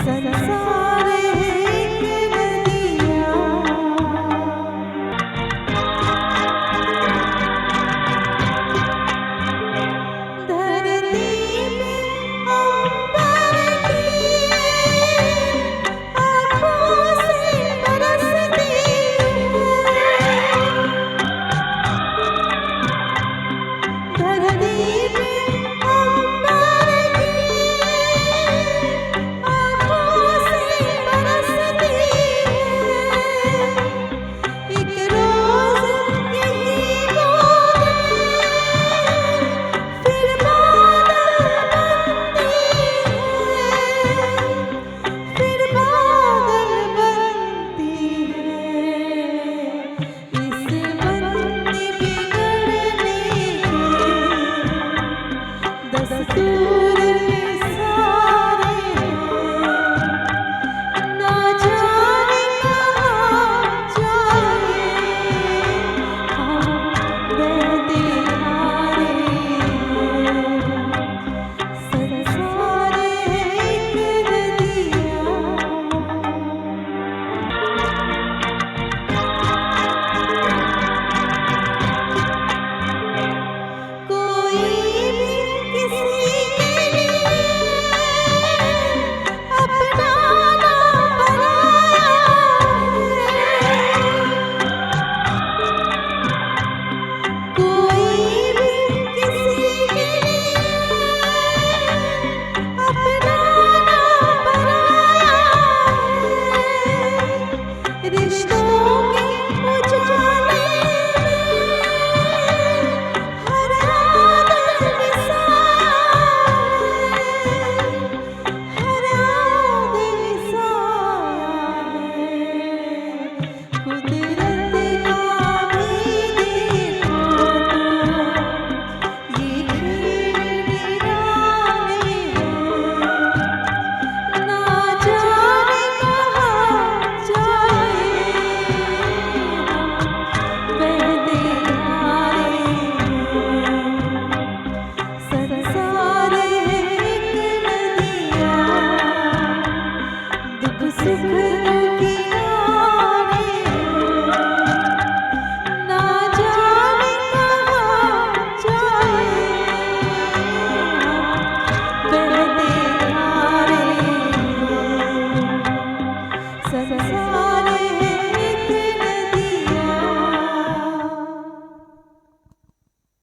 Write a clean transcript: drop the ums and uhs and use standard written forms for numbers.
संसार एक नदिया धरती में अंबर की आँखों से बरसती धरती में अंबर की आँखों से बरसती एक रोज यही बोले फिर बादल बनती है इस बनती बिगड़ने के दस्तूर सारे ना जाने कहाँ जाए हम बहते हारे संसार एक नदिया कोई भी किसी के लिए अपना ना पराया है कोई भी किसी के लिए अपना ना पराया है रिश्तों के उजाले हर आदत मिसाया है हर आदत मिसाया है कुदरत का भी देखो तो ये खेल निराले हैं ना जाने कहाँ जाए हम बहते हारे संसार एक नदिया दुख सुख